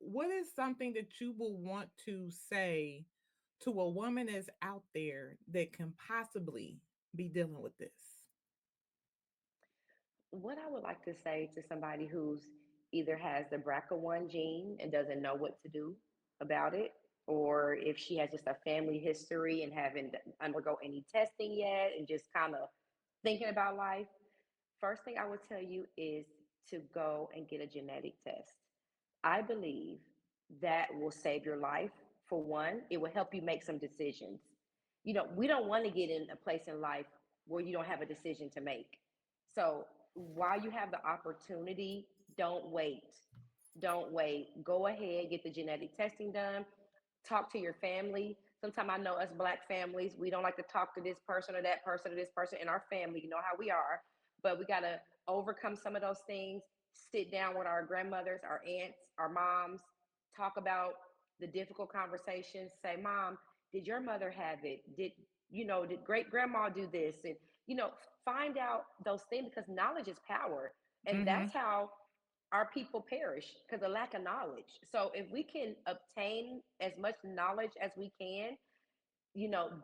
what is something that you will want to say to a woman that's out there that can possibly be dealing with this? What I would like to say to somebody who's either has the BRCA1 gene and doesn't know what to do about it, or if she has just a family history and haven't undergo any testing yet and just kind of thinking about life, first thing I would tell you is to go and get a genetic test. I believe that will save your life. For one, it will help you make some decisions. We don't want to get in a place in life where you don't have a decision to make. So while you have the opportunity, don't wait. Don't wait. Go ahead, get the genetic testing done. Talk to your family. Sometimes I know us black families, we don't like to talk to this person or that person or this person in our family. You know how we are. But we got to overcome some of those things, sit down with our grandmothers, our aunts, our moms, talk about the difficult conversations. Say, Mom, did your mother have it? Did great grandma do this? And, you know, find out those things because knowledge is power. And Mm-hmm. that's how our people perish because of lack of knowledge. So if we can obtain as much knowledge as we can,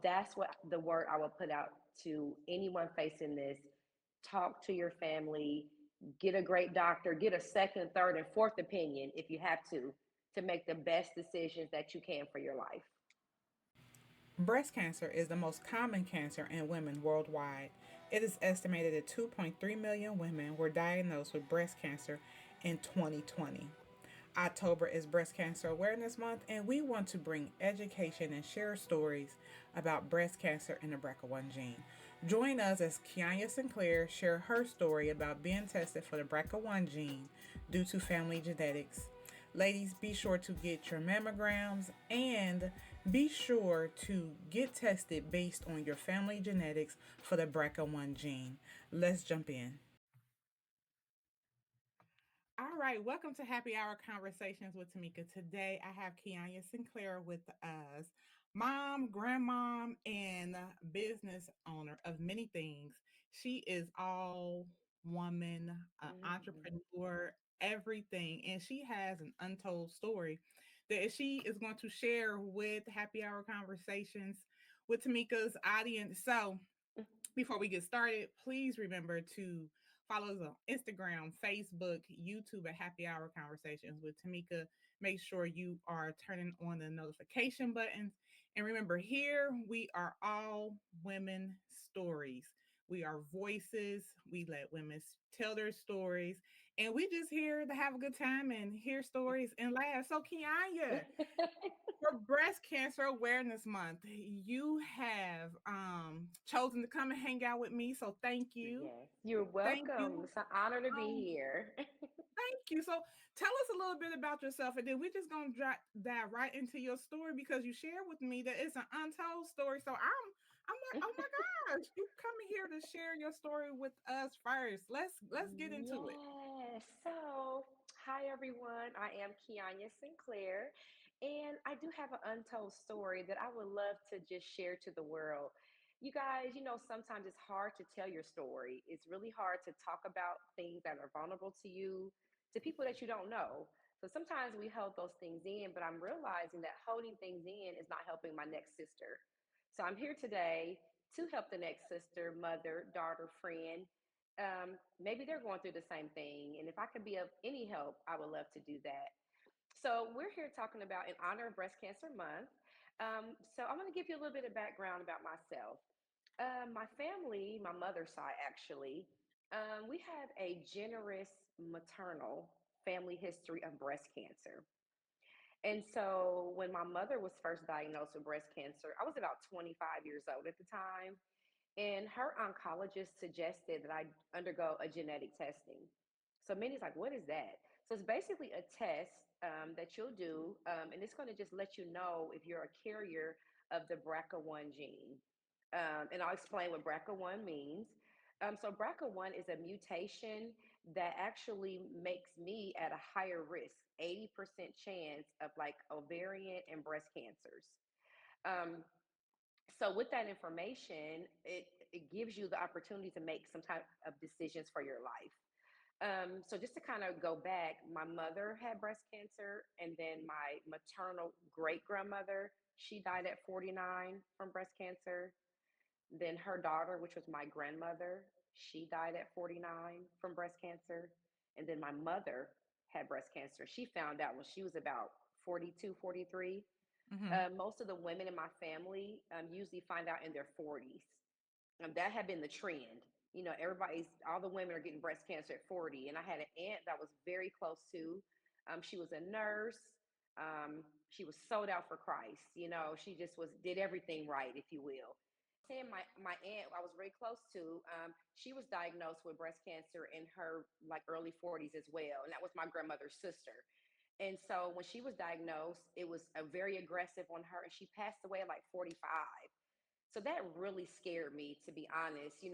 that's what the word I would put out to anyone facing this. Talk to your family, get a great doctor, get a second, third, and fourth opinion if you have to make the best decisions that you can for your life. Breast cancer is the most common cancer in women worldwide. It is estimated that 2.3 million women were diagnosed with breast cancer in 2020. October is Breast Cancer Awareness Month, and we want to bring education and share stories about breast cancer and the BRCA1 gene. Join us as Qianya Sinclair share her story about being tested for the BRCA1 gene due to family genetics. Ladies, be sure to get your mammograms and be sure to get tested based on your family genetics for the BRCA1 gene. Let's jump in. All right, welcome to Happy Hour Conversations with Tamekia. Today I have Qianya Sinclair with us, mom, grandmom, and business owner of many things. She is all woman, Mhm. entrepreneur, everything, and she has an untold story that she is going to share with Happy Hour Conversations with Tamika's audience. So, before we get started, please remember to follow us on Instagram, Facebook, YouTube at Happy Hour Conversations with Tamika. Make sure you are turning on the notification buttons. And remember, here we are all women stories. We are voices. We let women tell their stories. And we just here to have a good time and hear stories and laugh. So, Kianya, for Breast Cancer Awareness Month, you have chosen to come and hang out with me. So thank you. Yes, you're Thank you. welcome. It's an honor to be Um, here. Thank you. So tell us a little bit about yourself, and then we're just gonna dive right into your story because you shared with me that it's an untold story. So I'm like, oh my gosh, you coming here to share your story with us first. Let's get into it. Yes. So, hi everyone. I am Qianya Sinclair, and I do have an untold story that I would love to just share to the world. You guys, sometimes it's hard to tell your story. It's really hard to talk about things that are vulnerable to you, to people that you don't know. So sometimes we hold those things in, but I'm realizing that holding things in is not helping my next sister. So I'm here today to help the next sister, mother, daughter, friend. Maybe they're going through the same thing. And if I can be of any help, I would love to do that. So, we're here talking about in honor of Breast Cancer Month. So, I'm going to give you a little bit of background about myself. My family, my mother's side actually, we have a generous maternal family history of breast cancer. And so when my mother was first diagnosed with breast cancer, I was about 25 years old at the time. And her oncologist suggested that I undergo a genetic testing. So Minnie's like, what is that? So it's basically a test that you'll do, and it's going to just let you know if you're a carrier of the BRCA1 gene. And I'll explain what BRCA1 means. So BRCA1 is a mutation that actually makes me at a higher risk, 80% chance of like ovarian and breast cancers. Um, so with that information, it gives you the opportunity to make some type of decisions for your life. So just to kind of go back, my mother had breast cancer, and then my maternal great grandmother, she died at 49 from breast cancer. Then her daughter, which was my grandmother, she died at 49 from breast cancer. And then my mother had breast cancer. She found out when she was about 42, 43. Hmm. Most of the women in my family usually find out in their 40s. That had been the trend. You know, all the women are getting breast cancer at 40. And I had an aunt that was very close to. She was a nurse. She was sold out for Christ. You know, she just did everything right, if you will. Saying my aunt I was very close to, she was diagnosed with breast cancer in her like early 40s as well. And that was my grandmother's sister. And so when she was diagnosed, it was a very aggressive on her, and she passed away at like 45. So that really scared me, to be honest, and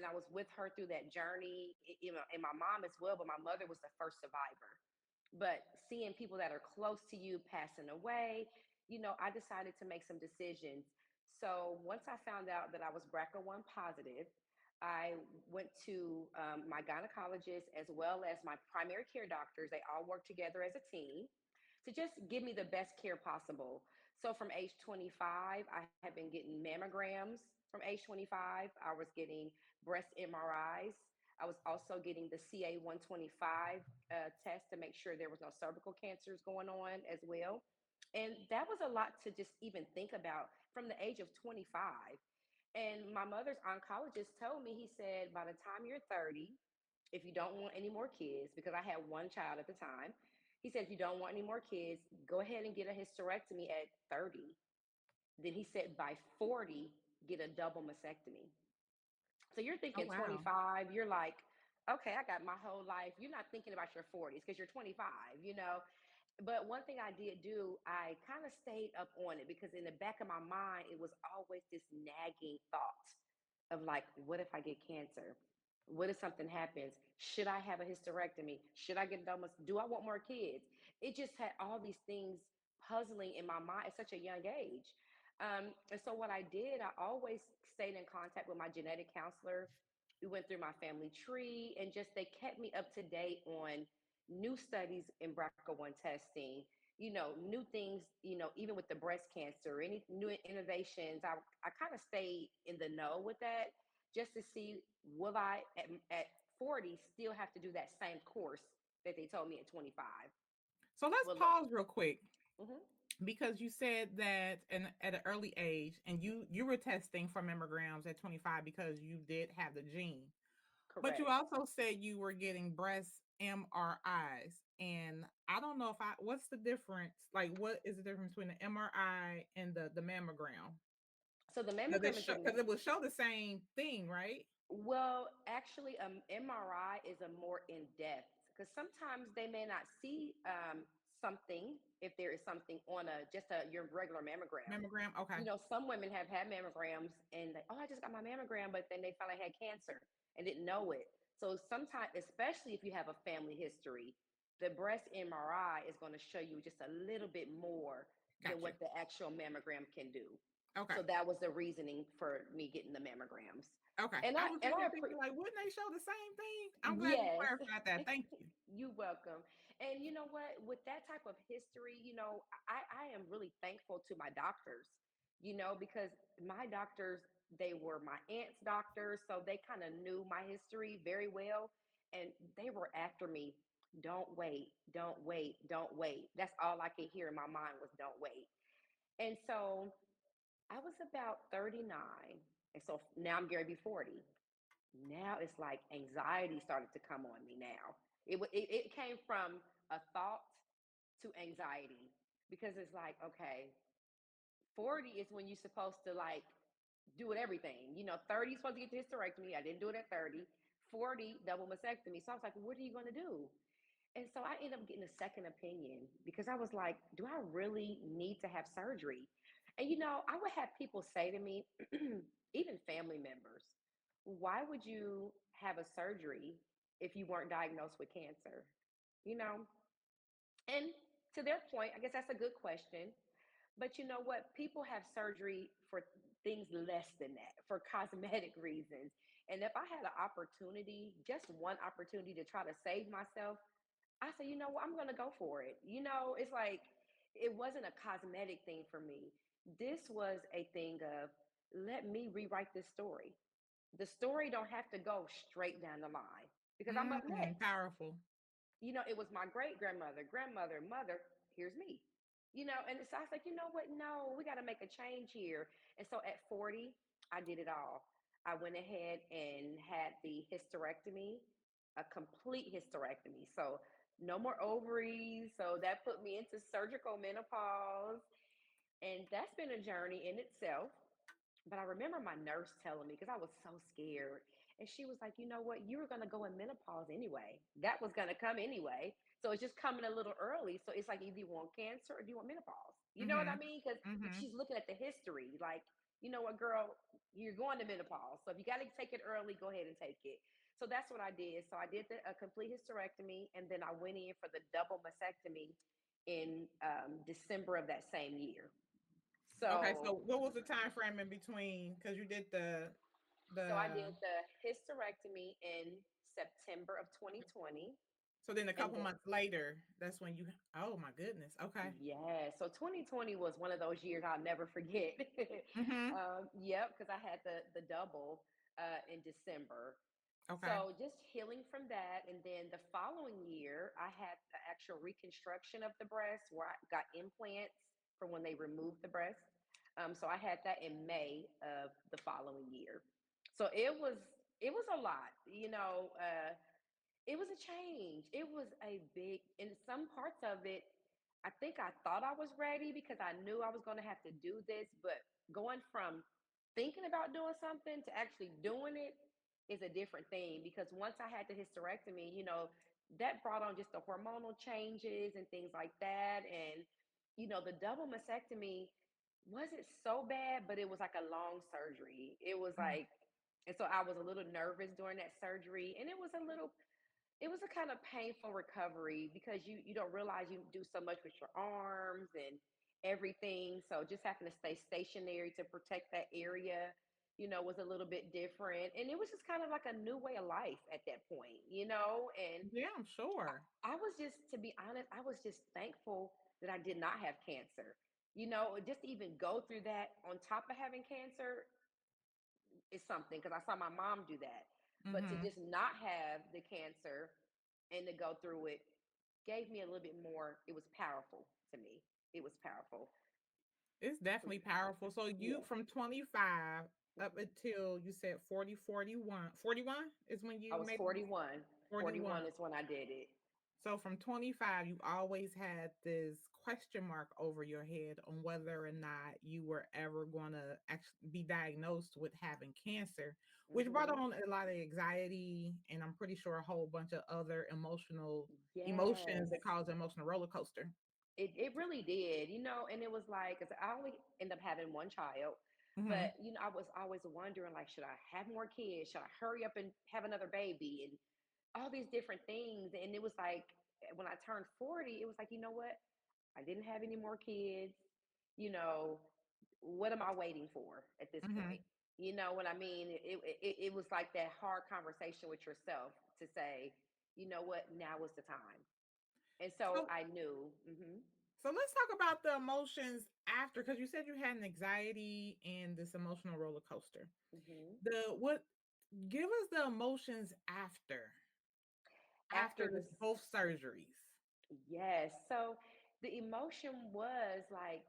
I was with her through that journey, and my mom as well, but my mother was the first survivor. But seeing people that are close to you passing away, I decided to make some decisions. So once I found out that I was BRCA1 positive, I went to my gynecologist as well as my primary care doctors. They all worked together as a team to just give me the best care possible. So from age 25, I have been getting mammograms. From age 25, I was getting breast MRIs. I was also getting the CA125 test to make sure there was no cervical cancers going on as well. And that was a lot to just even think about from the age of 25. And my mother's oncologist told me, he said, by the time you're 30, if you don't want any more kids, because I had one child at the time, he said, if you don't want any more kids, go ahead and get a hysterectomy at 30. Then he said, by 40, get a double mastectomy. So you're Oh, thinking wow. 25, you're like, okay, I got my whole life. You're not thinking about your 40s because you're 25. But one thing I did do, I kind of stayed up on it because in the back of my mind, it was always this nagging thought of like, what if I get cancer? What if something happens? Should I have a hysterectomy? Should I get a double? Do I want more kids? It just had all these things puzzling in my mind at such a young age. And so what I did, I always stayed in contact with my genetic counselor. We went through my family tree, and just they kept me up to date on new studies in BRCA1 testing, new things, even with the breast cancer, any new innovations. I kind of stayed in the know with that just to see, will I at 40 still have to do that same course that they told me at 25? So let's Well, pause real quick mhm, because you said that at an early age, and you were testing for mammograms at 25 because you did have the gene. But you correct. also said you were getting breast MRIs. And I don't know if what's the difference? Like, what is the difference between the MRI and the mammogram? So the mammogram is Because it will show the same thing, right? well, actually, MRI is a more in depth because sometimes they may not see something if there is something on your regular mammogram. Mammogram. Okay. Some women have had mammograms and oh, I just got my mammogram, but then they finally had cancer and didn't know it. So sometimes, especially if you have a family history, the breast MRI is going to show you just a little bit more than Got you. what the actual mammogram can do. Okay. So that was the reasoning for me getting the mammograms. Okay. And I I was and even I thinking, like, wouldn't they show the same thing? I'm glad you Yes. clarified that. Thank you. You welcome. And you know what? With that type of history, I am really thankful to my doctors, because my doctors, they were my aunt's doctors, so they kind of knew my history very well. And they were after me, don't wait, don't wait, don't wait. That's all I could hear in my mind was don't wait. And so I was about 39. And so now I'm going to be 40. Now it's like anxiety started to come on me now. It came from a thought to anxiety because it's like, okay, 40 is when you're supposed to like do it everything. 30 is supposed to get the hysterectomy. I didn't do it at 30. 40, double mastectomy. So I was like, what are you going to do? And so I ended up getting a second opinion because I was like, do I really need to have surgery? And I would have people say to me, even family members, why would you have a surgery if you weren't diagnosed with cancer? You know, and to their point, I guess that's a good question. But you know what? People have surgery for things less than that, for cosmetic reasons. And if I had an opportunity, just one opportunity to try to save myself, I said, you know what, I'm gonna go for it. It's like it wasn't a cosmetic thing for me. This was a thing of, let me rewrite this story. The story don't have to go straight down the line because I'm up next. Powerful. It was my great grandmother, grandmother, mother. Here's me. And so I was like, you know what? No, we got to make a change here. And so at 40, I did it all. I went ahead and had the hysterectomy, a complete hysterectomy. So no more ovaries. So that put me into surgical menopause. And that's been a journey in itself. But I remember my nurse telling me, because I was so scared. And she was like, you know what? You were going to go in menopause anyway. That was going to come anyway. So it's just coming a little early. So it's like either you want cancer or do you want menopause? You know what I Mhm. mean? Because Mhm. she's looking at the history. Like, you know what, girl? You're going to menopause. So if you got to take it early, go ahead and take it. So that's what I did. So I did a complete hysterectomy. And then I went in for the double mastectomy in December of that same year. Okay, So so what was the time frame in between? Because you did So I the did the hysterectomy in September of 2020. so then a And couple then, months later, that's when you. Oh my goodness. Okay. yeah, so 2020 was one of those years I'll never forget. Mhm. Yep, because I had the double in December. Okay. So just healing from that. And then the following year, I had the actual reconstruction of the breast where I got implants for when they removed the breast. So I had that in May of the following year. So it was a lot, it was a change. It was a big, in some parts of it, I think I thought I was ready because I knew I was going to have to do this. But going from thinking about doing something to actually doing it is a different thing. Because once I had the hysterectomy, that brought on just the hormonal changes and things like that. And, the double mastectomy wasn't so bad, but it was like a long surgery. It was Mm. like, and so I was a little nervous during that surgery. And it was a kind of painful recovery because you don't realize you do so much with your arms and everything. So just having to stay stationary to protect that area, was a little bit different. And it was just kind of like a new way of life at that point. And Yeah, I'm sure. I was just, to be honest, I was just thankful that I did not have cancer. Just to even go through that on top of having cancer is something, because I saw my mom do that. But to Mhm. just not have the cancer and to go through it gave me a little bit more. It was powerful to me. It was powerful. It's definitely powerful. So you Yeah. from 25 up Mhm. until you said 40, 41. 41 is when I you was made it 41. 41. 41 is when I did it. So from 25, you always had this question mark over your head on whether or not you were ever going to actually be diagnosed with having cancer, which brought Hmm. on a lot of anxiety and I'm pretty sure a whole bunch of other emotional emotions Yes. that cause emotional roller coaster. It really did, and it was like, 'cause I only end up having one child, Hmm. but I was always wondering, like, should I have more kids? Should I hurry up and have another baby? And all these different things. And it was like, when I turned 40, it was like, you know what? I didn't have any more kids. You know, what am I waiting for at this Hmm. point? You know what I mean? It was like that hard conversation with yourself to say, you know what? Now is the time. And so So I knew. Hmm. So let's talk about the emotions after, because you said you had an anxiety and this emotional roller coaster. Hmm. The what? Give us the emotions After after this, both surgeries. yes. So the emotion was like,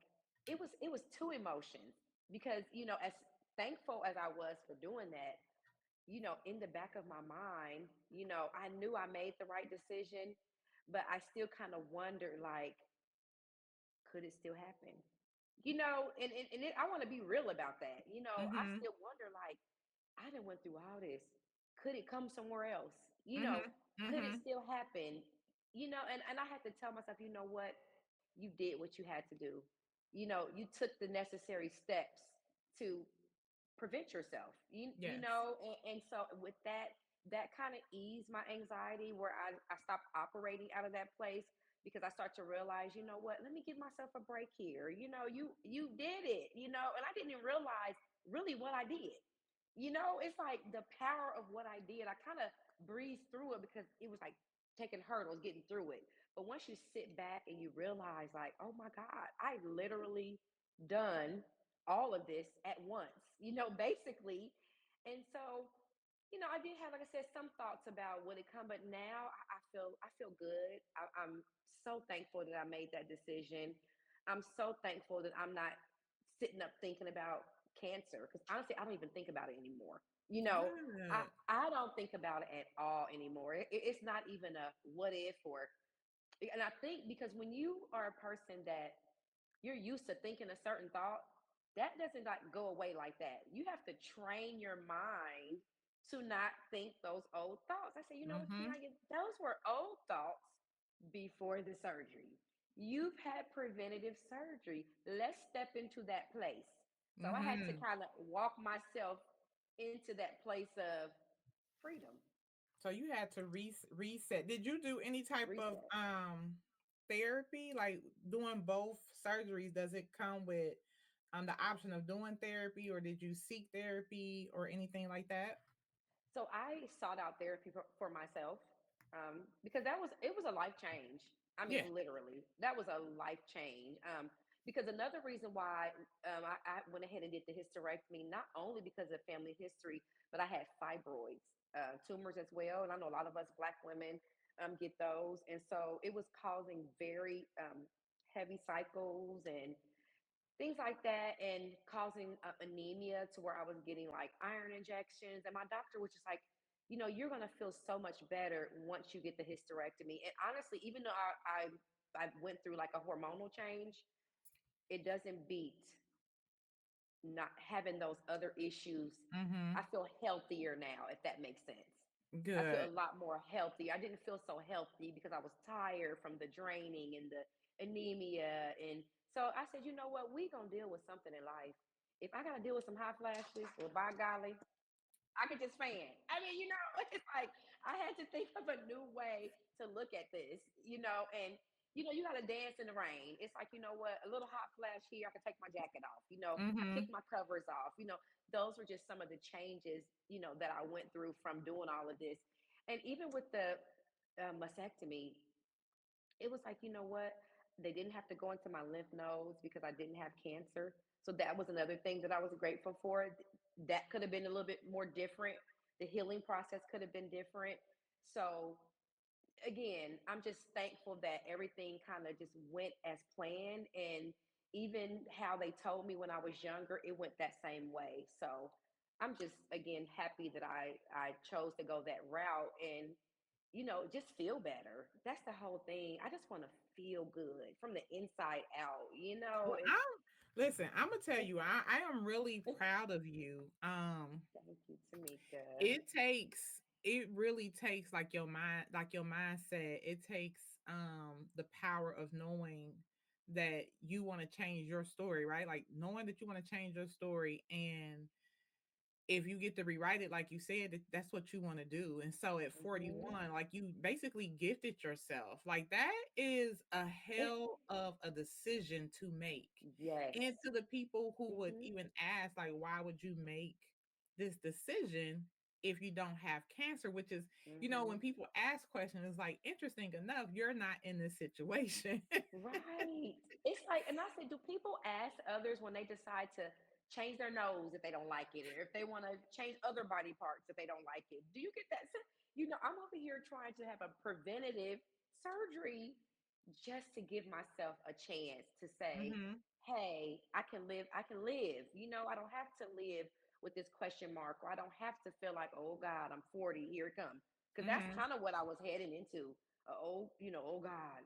it was two emotions because, as thankful as I was for doing that, in the back of my mind, I knew I made the right decision, but I still kind of wondered, like, could it still happen? I want to be real about that. I Mm-hmm. still wonder, like, I done went through all this. Could it come somewhere else? Mm-hmm. Could it Mm-hmm. still happen? And I had to tell myself, you know what? You did what you had to do. You took the necessary steps to prevent yourself. Yes. And so with that kind of eased my anxiety where I stopped operating out of that place because I start to realize, you know what, let me give myself a break here. You did it, and I didn't realize really what I did. It's like the power of what I did. I kind of breezed through it because it was like taking hurdles, getting through it. But once you sit back and you realize, like, oh my God, I literally done all of this at once, basically. And so, I did have, like I said, some thoughts about when it come, but now I feel good. I'm so thankful that I made that decision. I'm so thankful that I'm not sitting up thinking about cancer because honestly, I don't even think about it anymore. I Good. I don't think about it at all anymore. It's not even a what if or, and I think because when you are a person that you're used to thinking a certain thought, that doesn't like go away like that. You have to train your mind to not think those old thoughts. I say, you know what, Mm-hmm. Kianya, those were old thoughts before the surgery. You've had preventative surgery. Let's step into that place. So I had to Mm-hmm. kind of walk myself into that place of freedom, So you had to reset. Did you do any type of reset. therapy? Like doing both surgeries, does it come with the option of doing therapy, or did you seek therapy or anything like that? So I sought out therapy for myself because it was a life change. I mean, Yeah. literally, that was a life change. Because another reason why I went ahead and did the hysterectomy, not only because of family history, but I had fibroids, tumors as well, and I know a lot of us Black women get those, and so it was causing very heavy cycles and things like that, and causing anemia to where I was getting like iron injections. And my doctor was just like, you're going to feel so much better once you get the hysterectomy. And honestly, even though I went through like a hormonal change, it doesn't beat not having those other issues. Mm-hmm. I feel healthier now, if that makes sense. I feel Good. a lot more healthy. I didn't feel so healthy because I was tired from the draining and the anemia. And so I said, you know what? We gonna deal with something in life. If I gotta deal with some hot flashes, well, by golly, I could just fan. I mean, it's like I had to think of a new way to look at this, and you got to dance in the rain. It's like, you know what, a little hot flash here, I can take my jacket off. I Mm-hmm. kick my covers off. Those were just some of the changes, that I went through from doing all of this, and even with the mastectomy, it was like, you know what? They didn't have to go into my lymph nodes because I didn't have cancer. So that was another thing that I was grateful for. That could have been a little bit more different. The healing process could have been different. So again, I'm just thankful that everything kind of just went as planned. And even how they told me when I was younger, it went that same way. So I'm just again happy that I chose to go that route and just feel better. That's the whole thing. I just want to feel good from the inside out. Well, It's listen, I'm gonna tell you, I am really proud of you. thank you, Tamekia. It really takes like your mind, like your mindset. It takes the power of knowing that you want to change your story, right? Like knowing that you want to change your story, and if you get to rewrite it like you said, that's what you want to do. And so at Hmm. 41, like you basically gifted yourself. Like that is a It, hell of a decision to make. yes. And to the people who would Hmm. even ask, like, why would you make this decision if you don't have cancer? Which is, when Hmm. people ask questions, it's like, interesting enough, you're not in this situation. Right. It's like, and I said, do people ask others when they decide to change their nose if they don't like it, or if they want to change other body parts if they don't like it? Do you get that? I'm over here trying to have a preventative surgery just to give myself a chance to say, Hmm. hey, I can live. I can live. I don't have to live with this question mark, or I don't have to feel like, oh God, I'm 40. Here it comes. Because that's Hmm. kind of what I was heading into. Oh God,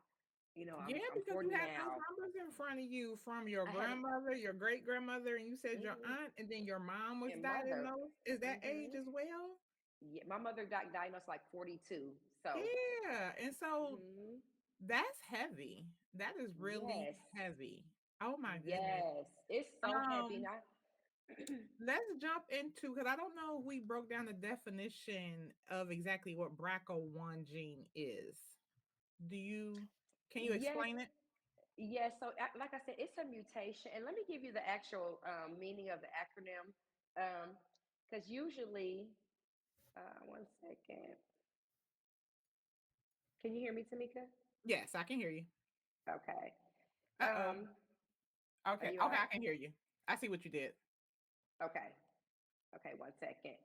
Yeah, I'm because you 40 had those now. numbers in front of you from your I had grandmother, your great grandmother, and you said your mhm, aunt, and then your mom was and mother. diagnosed. Is that age Hmm. as well? Yeah, my mother got diagnosed like 42. So, Yeah. And so mhm, that's heavy. That is really yes, heavy. Oh my goodness. yes, it's so heavy. And Um, let's jump into, because I don't know if we broke down the definition of exactly what BRCA1 gene is. Do you can you yes, explain it? yes. So, like I said, it's a mutation. And let me give you the actual meaning of the acronym. Because usually, one second. Can you hear me, Tamika? Yes, I can hear you. Okay. Uh-oh. Are Okay. you all Okay, right? I can hear you. I see what you did. Okay. Okay, one second.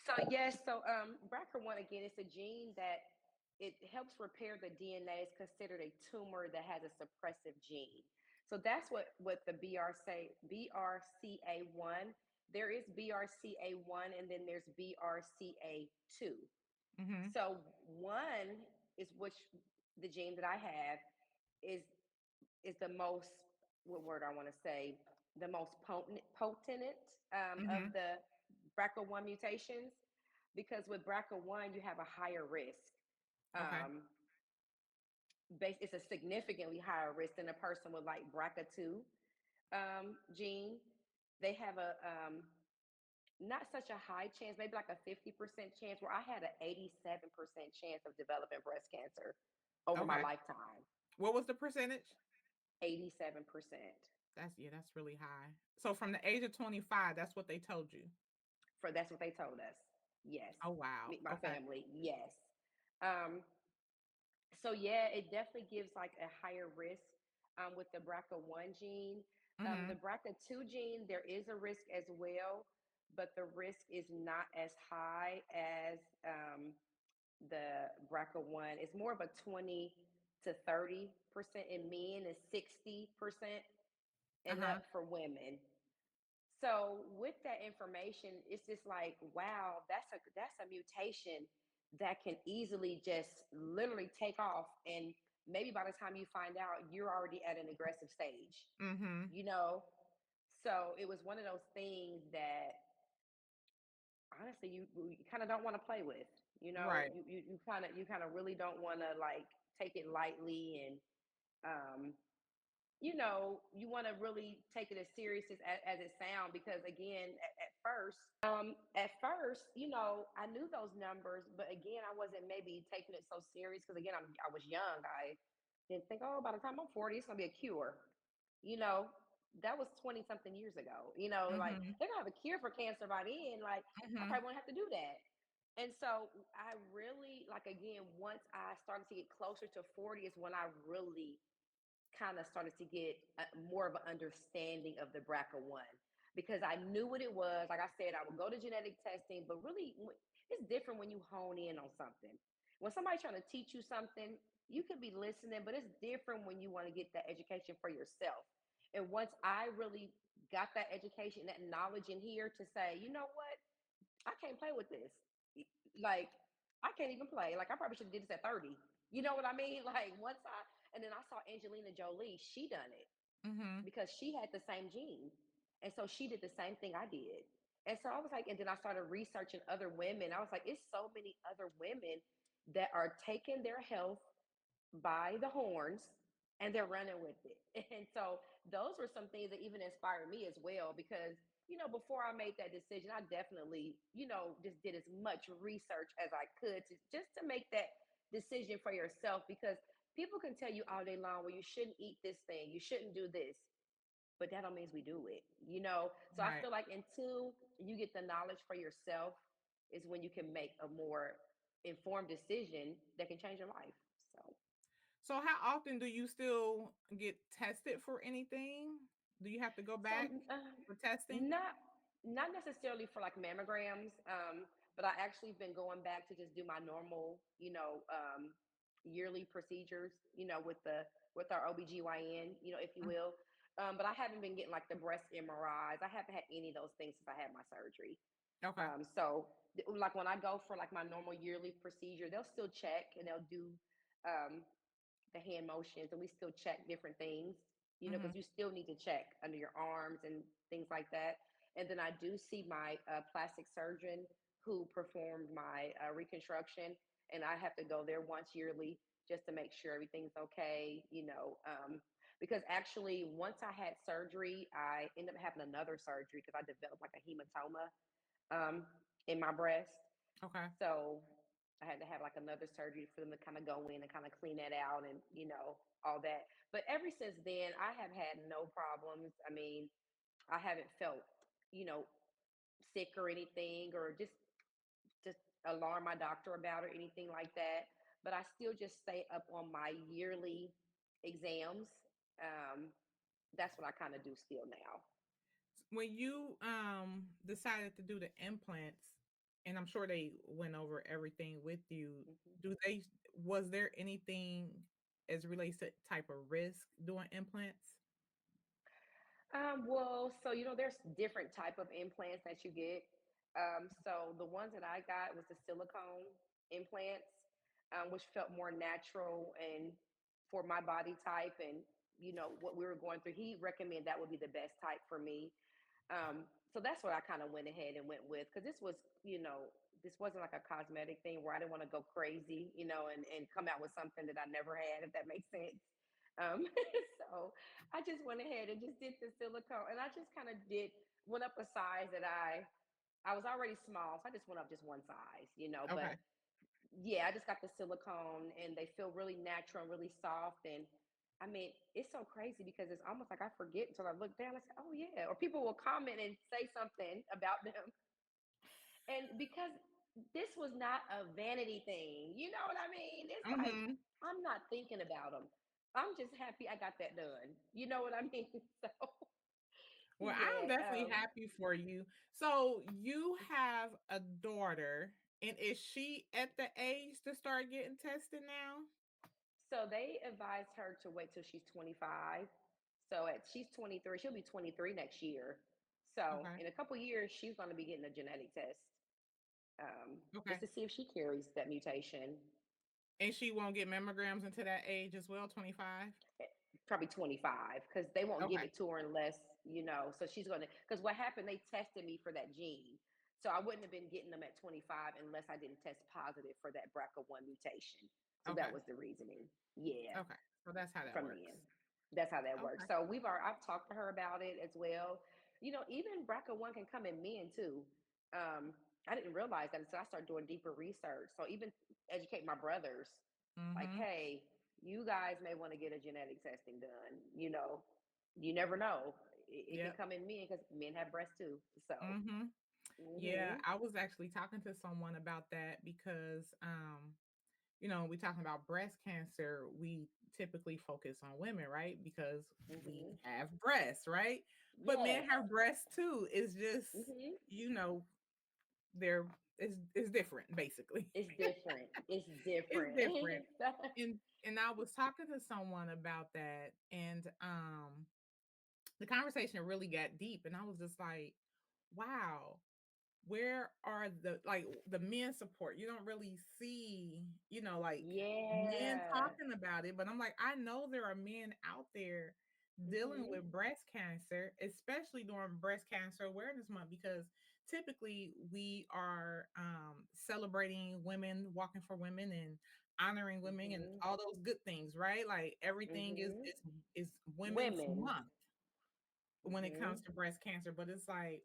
So yes, so BRCA1 again, it's a gene that it helps repair the DNA. It's considered a tumor that has a suppressive gene. So that's what the BRCA1. There is BRCA1 and then there's BRCA2. Mm-hmm. So one is which the gene that I have is is the most, what word I want to say, the most potent of Mm-hmm. the BRCA1 mutations, because with BRCA1 you have a higher risk. Okay. Um, it's a significantly higher risk than a person with like BRCA2 gene. They have a not such a high chance, maybe like a 50% chance, where I had an 87% chance of developing breast cancer over my Okay. lifetime. What was the percentage? 87%. That's really high. So from the age of 25, that's what they told you. For that's what they told us. Yes. Oh wow. My Okay. family. Yes. Um, so yeah, it definitely gives like a higher risk with the BRCA1 gene. Mm-hmm. The BRCA2 gene, there is a risk as well, but the risk is not as high as the BRCA1. It's more of a 20 to 30% in men and 60% and Uh-huh. up for women. So with that information, it's just like, wow, that's a mutation that can easily just literally take off, and maybe by the time you find out, you're already at an aggressive stage, Mm-hmm. you know. So it was one of those things that honestly you kind of don't want to play with, you know. Right. You kind of really don't want to like take it lightly, and um you know, you want to really take it as serious as it sounds, because again, at first, you know, I knew those numbers, but again, I wasn't maybe taking it so serious because again, I was young. I didn't think, oh, by the time I'm 40, it's gonna be a cure. You know, that was 20 something years ago. You know, like Mm-hmm. they're gonna have a cure for cancer by then. Like I Mm-hmm. probably won't have to do that. And so I really like again, once I started to get closer to 40 is when I really kind of started to get more of an understanding of the BRCA1, because I knew what it was. Like I said, I would go to genetic testing, but really, it's different when you hone in on something. When somebody's trying to teach you something, you could be listening, but it's different when you want to get that education for yourself. And once I really got that education, that knowledge in here to say, you know what, I can't play with this. Like, I can't even play. Like, I probably should have did this at 30. You know what I mean? Like, and then I saw Angelina Jolie, she done it Mm-hmm. because she had the same gene. And so she did the same thing I did. And so I was like, and then I started researching other women. I was like, it's so many other women that are taking their health by the horns and they're running with it. And so those were some things that even inspired me as well, because you know, before I made that decision, I definitely, you know, just did as much research as I could to just to make that decision for yourself, because people can tell you all day long, well, you shouldn't eat this thing, you shouldn't do this, but that don't mean we do it, you know. So I Right. feel like until you get the knowledge for yourself is when you can make a more informed decision that can change your life. So So how often do you still get tested for anything? Do you have to go So back for testing? not necessarily for like mammograms, but I actually been going back to just do my normal, you know, yearly procedures, you know, with our OBGYN, you know, if you Mm. will. But I haven't been getting like the breast MRIs. I haven't had any of those things since I had my surgery. Okay. Like when I go for like my normal yearly procedure, they'll still check and they'll do um, the hand motions, and we still check different things, you know, Mm-hmm. because you still need to check under your arms and things like that. And then I do see my plastic surgeon who performed my reconstruction, and I have to go there once yearly just to make sure everything's okay, you know. Because actually, once I had surgery, I ended up having another surgery because I developed like a hematoma um, in my breast. Okay. So I had to have like another surgery for them to kind of go in and kind of clean that out and, you know, all that. But ever since then, I have had no problems. I mean, I haven't felt, you know, sick or anything, or just alarm my doctor about or anything like that. But I still just stay up on my yearly exams. Um, that's what I kind of do still now. When you decided to do the implants, and I'm sure they went over everything with you, Mhm. do they was there anything as relates to type of risk doing implants? Well, so there's different type of implants that you get. So the ones that I got was the silicone implants, which felt more natural and for my body type and what we were going through. He recommended that would be the best type for me. So that's what I kind of went ahead and went with, because this wasn't like a cosmetic thing where I didn't want to go crazy, and come out with something that I never had, if that makes sense. Um, so I just went ahead and just did the silicone, and I just kind of went up a size that I was already small, so I just went up just one size. But Okay. yeah, I just got the silicone, and they feel really natural and really soft. And I mean, it's so crazy because it's almost like I forget until I look down and say, "Oh yeah," or people will comment and say something about them, and because this was not a vanity thing, you know what I mean? It's like Mhm. I'm not thinking about them. I'm just happy I got that done. You know what I mean? So Well, I'm yeah. definitely happy for you. So you have a daughter, and is she at the age to start getting tested now? So they advised her to wait till she's 25. So she's 23, she'll be 23 next year. So Okay. in a couple years, she's going to be getting a genetic test, just Okay. to see if she carries that mutation. And she won't get mammograms until that age as well, 25? eh, Probably 25, because they won't give Okay. it to her unless. So she's going to, because what happened, they tested me for that gene. So I wouldn't have been getting them at 25 unless I didn't test positive for that BRCA1 mutation. So that Okay. was the reasoning. Yeah. Okay. So that's how that From works. men. That's how that works. Okay. So I've talked to her about it as well. Even BRCA1 can come in men too. I didn't realize that until I started doing deeper research. So even educate my brothers, like, Mhm. hey, you guys may want to get a genetic testing done. You never know. It can Yep. come in men because men have breasts too. So, Mhm. Yeah, hmm I was actually talking to someone about that because we talking about breast cancer, we typically focus on women, right? Because we hmm have breasts, right? But men yes, have breasts too. It's just, hmm you know, they're it's different basically. it's different. It's It's different. different. And I was talking to someone about that, and the conversation really got deep, and I was just like, wow, where are the men support? You don't really see, like men Yeah. talking about it, but I'm like, I know there are men out there dealing Mhm. with breast cancer, especially during breast cancer awareness month, because typically we are celebrating women, walking for women, and honoring women and Mhm. all those good things, right? Like everything is Mhm. is women's Women. month when it comes Mhm. to breast cancer, but it's like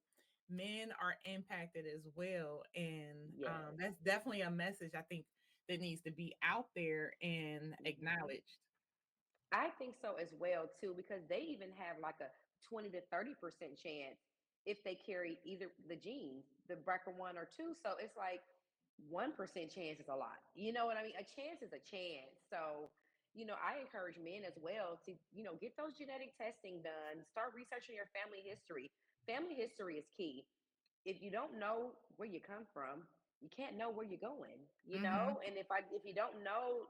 men are impacted as well. And Yes. that's definitely a message I think that needs to be out there and Mhm. acknowledged. I think so as well too, because they even have like a 20 to 30% chance if they carry either the gene, the BRCA1 or two. So it's like 1% chance is a lot. You know what I mean? A chance is a chance. So, I encourage men as well to, get those genetic testing done, start researching your family history. Family history is key. If you don't know where you come from, you can't know where you're going. Hmm. And if you don't know,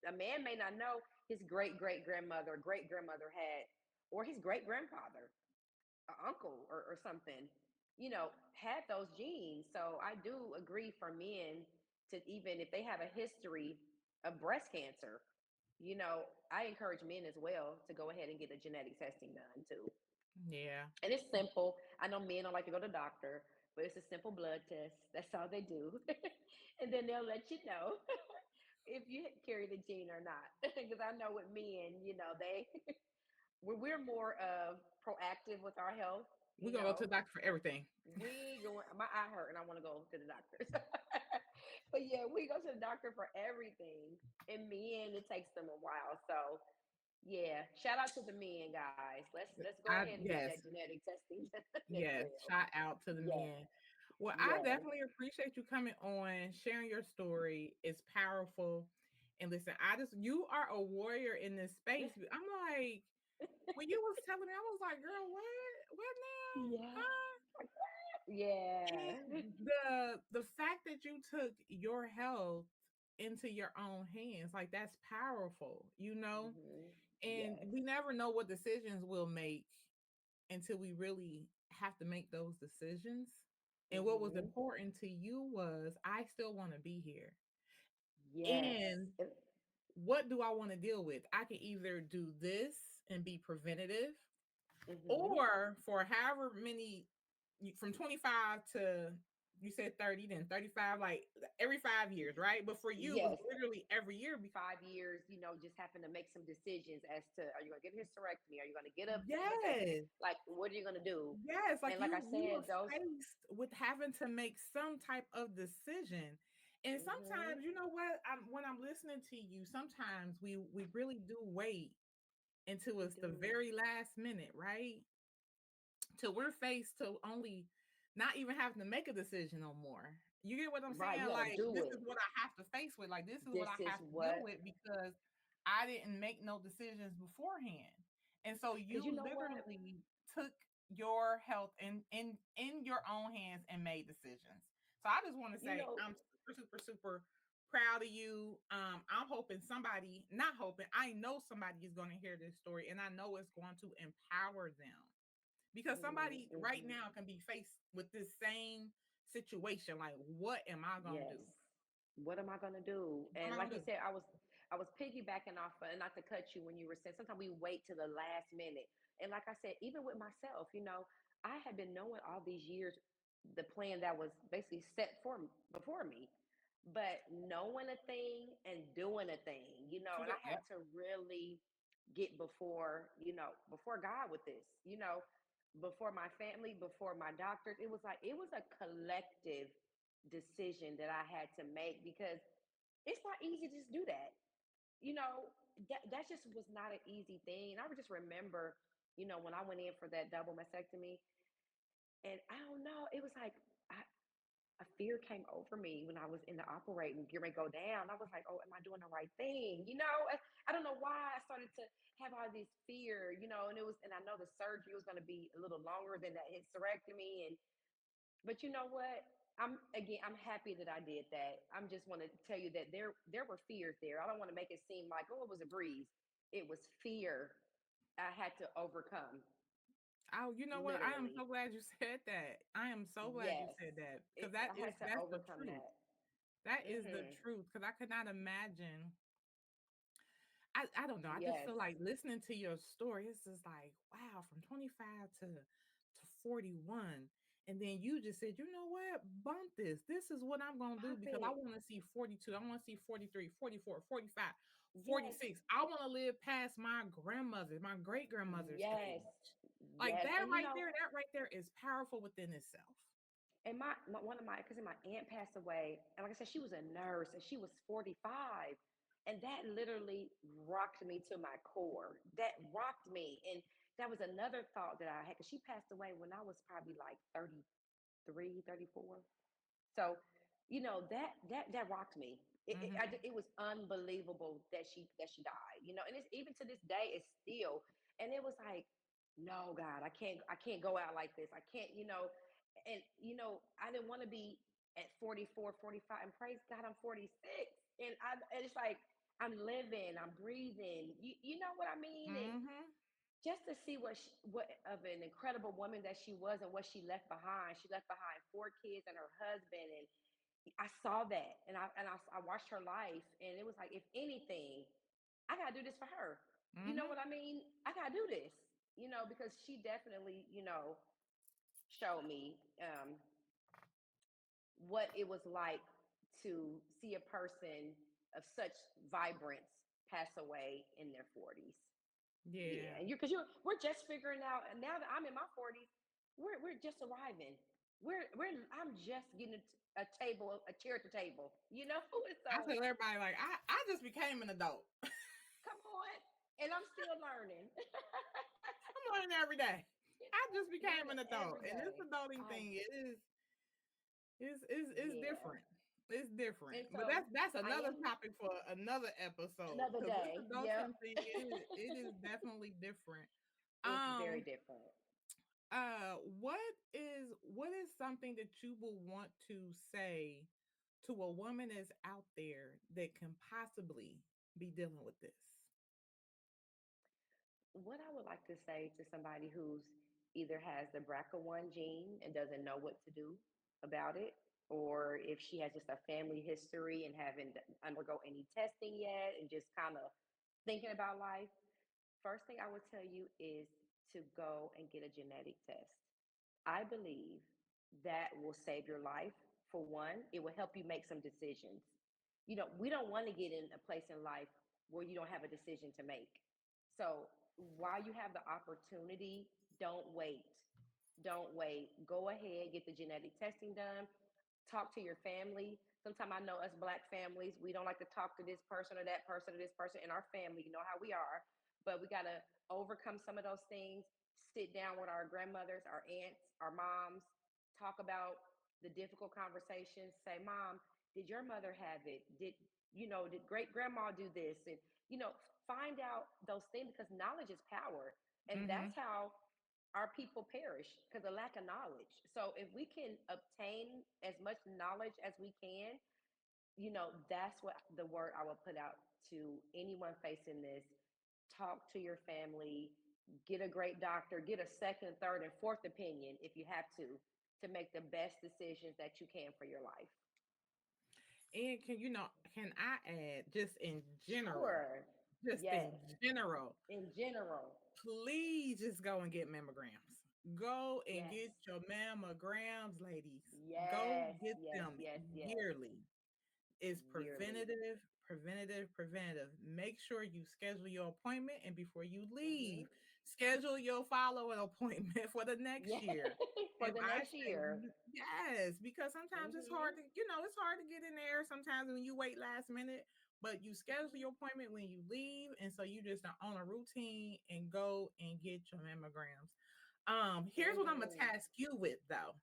a man may not know his great great grandmother or great grandmother had, or his great grandfather, or uncle, or something, had those genes. So I do agree for men to, even if they have a history of breast cancer, I encourage men as well to go ahead and get the genetic testing done too. Yeah. And it's simple. I know men don't like to go to the doctor, but it's a simple blood test. That's all they do. And then they'll let you know if you carry the gene or not. Because I know with men, we're more proactive with our health. We're gonna go to the doctor for everything. We going, my eye hurt and I want to go to the doctor. But yeah, we go to the doctor for everything. And men, it takes them a while. So yeah, shout out to the men, guys. Let's go ahead and get Yes, that genetic testing done as yes. well. Shout out to the Yes. men. Well, I Yes. definitely appreciate you coming on, sharing your story. It's powerful. And listen, you are a warrior in this space. I'm like, when you was telling me, I was like, girl, what? What now? Yeah. Huh? Yeah. And the fact that you took your health into your own hands, like that's powerful, you know? Hmm. And Yes. we never know what decisions we'll make until we really have to make those decisions. And what was Hmm. important to you was I still want to be here. Yes. And what do I want to deal with? I can either do this and be preventative, Hmm. or for however many, from 25 to, you said 30, then 35, like every 5 years, right? But for you, it was Yes. literally every year. 5 years, just having to make some decisions as to, are you going to get a hysterectomy? Are you going to get a mastectomy? Yes. Like, what are you going to do? Yes, like And like I you were said, those. faced with having to make some type of decision. And Hmm. sometimes, you know what, when I'm listening to you, sometimes we really do wait until We it's the do. very last minute, right? Till we're faced to only not even having to make a decision no more. You get what I'm Right. saying? You got to Like, do this it. is what I have to face with. Like, this is what I This is have to deal what, with because I didn't make no decisions beforehand. And so because you you know what? literally took your health in your own hands and made decisions. So I just want to You say know, I'm super, super, super proud of you. I'm hoping somebody, not hoping, I know somebody is going to hear this story and I know it's going to empower them because somebody right mm-hmm. now can be faced with this same situation. Like, what am I gonna Yes. do? What am I gonna do? What am And I like gonna you do? said, I was piggybacking off, and not to cut you when you were saying sometimes we wait to the last minute. And like I said, even with myself, I had been knowing all these years the plan that was basically set for before me, but knowing a thing and doing a thing, and I had Yep. to really get before God with this, before my family, before my doctors. It was a collective decision that I had to make, because it's not easy to just do that. You know, that just was not an easy thing. And I would just remember, when I went in for that double mastectomy, and I don't know, it was like a fear came over me when I was in the operating, getting ready to go down. I was like, oh, am I doing the right thing? I don't know why I started to have all this fear, and I know the surgery was going to be a little longer than that hysterectomy. But you know what? I'm happy that I did that. I'm just want to tell you that there were fears there. I don't want to make it seem like, oh, it was a breeze. It was fear I had to overcome. Oh, you know what? I am Literally. so glad you said that. I am so glad you Yes. said that because that I is had to that's the overcome truth. that. That is the Mhm. truth because I could not imagine. I don't know. I just Yes. feel like listening to your story, it's just like, wow, from 25 to 41. And then you just said, you know what? Bump this. This is what I'm going to do Pump because I it. want to see 42. I want to see 43, 44, 45, Yes. 46. I want to live past my grandmother, my great grandmother's Yes. age. Like Yes. And that right there is powerful within itself. and my one of my because my aunt passed away, and like I said, she was a nurse, and she was 45, and that literally rocked me to my core. That rocked me, and that was another thought that I had, because she passed away when I was probably like 33, 34. So, that rocked me. Hmm. It was unbelievable that she died. And it's even to this day, it's still. And it was like, no, God, I can't go out like this. I can't, and I didn't want to be at 44, 45, and praise God, I'm 46, and it's like I'm living, I'm breathing. You know what I mean? And Hmm. just to see what of an incredible woman that she was and what she left behind. She left behind 4 kids and her husband, and I saw that, and I watched her life, and it was like, if anything, I gotta do this for her. You know Hmm. what I mean? I gotta do this, because she definitely, showed me what it was like to see a person of such vibrance pass away in their 40s. Yeah, Yeah. and we're just figuring out, and now that I'm in my 40s, we're just arriving. I'm just getting a chair at the table. I So tell everybody, like, I just became an adult. come on, and I'm still learning. I'm learning every day. I just became Learning an adult. every And this day. adulting I thing, it is It's Yeah. different. It's different. And But so that's I another am topic for another episode. another Because this day. Yep. adulting thing, it is definitely different. It's very Um, different. what is something that you will want to say to a woman that's out there that can possibly be dealing with this? What I would like to say to somebody who's either has the BRCA1 gene and doesn't know what to do about it, or if she has just a family history and haven't undergo any testing yet and just kind of thinking about life, first thing I would tell you is to go and get a genetic test. I believe that will save your life. For one, it will help you make some decisions. We don't want to get in a place in life where you don't have a decision to make. So while you have the opportunity, don't wait. Don't wait. Go ahead, get the genetic testing done, talk to your family. Sometimes I know us black families, we don't like to talk to this person or that person or this person in our family. You know how we are, but we got to overcome some of those things. Sit down with our grandmothers, our aunts, our moms, talk about the difficult conversations. Say, Mom, did your mother have it? Did great grandma do this? And, you know, find out those things because knowledge is power. And Mm-hmm. that's how our people perish because of lack of knowledge. So if we can obtain as much knowledge as we can, that's what the word I would put out to anyone facing this. Talk to your family, get a great doctor, get a second, third, and fourth opinion if you have to make the best decisions that you can for your life. And can I add just in general, Sure. just in Yes. general, In general. please just go and get mammograms. Go and Yes. get your mammograms, ladies. Go Yes. get Yes. them Yes. Yes. yearly. Is Yearly. preventative. Make sure you schedule your appointment, and before you Hmm. leave, schedule your follow-up appointment for the next Yeah. year. For And the I next say year. yes, because sometimes it's Hmm. hard to, it's hard to get in there sometimes when you wait last minute, but you schedule your appointment when you leave, and so you just are on a routine and go and get your mammograms. Here's what I'm gonna Hmm. task you with though.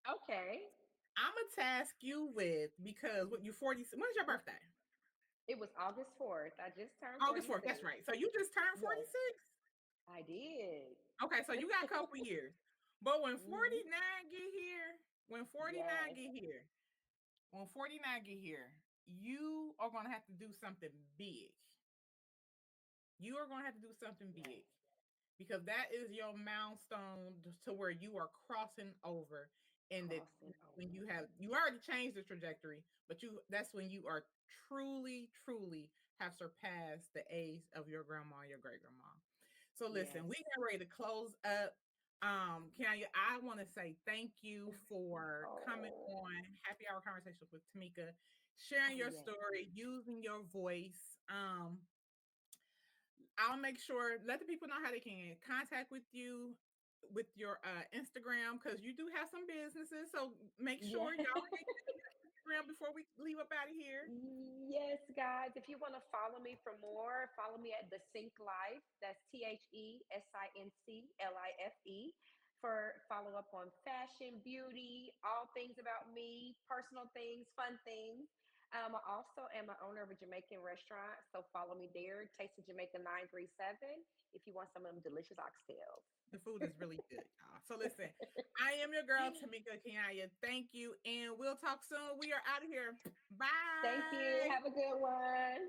Okay. I'm gonna task you with because what you 40. When's your birthday? It was August 4th. I just turned August 4th. That's 46. right. So you just turned Yes, 46. I did. Okay, so you got a couple years. But when Hmm. 49 get here, when 49 Yes. get here, when 49 get here, you are gonna have to do something big. You are gonna have to do something Yes. big because that is your milestone to where you are crossing over, and that Crossing when over. you already changed the trajectory, but that's when you are truly have surpassed the age of your grandma and your great grandma. So listen, Yes. we get ready to close up. Qianya, I want to say thank you for coming Oh, on Happy Hour Conversations with Tamekia, sharing oh your yes. story, using your voice. I'll make sure let the people know how they can contact with you with your Instagram because you do have some businesses. So make Yeah. sure y'all get your Instagram before we leave up out of here. Yes, guys. If you want to follow me for more, follow me at The Sync Life. That's TheSinclife for follow up on fashion, beauty, all things about me, personal things, fun things. I also am an owner of a Jamaican restaurant, so follow me there. Taste of Jamaica 937 if you want some of them delicious oxtails. The food is really good, y'all. So listen, I am your girl, Tamekia Qianya. Thank you, and we'll talk soon. We are out of here. Thank you. Bye. Have a good one.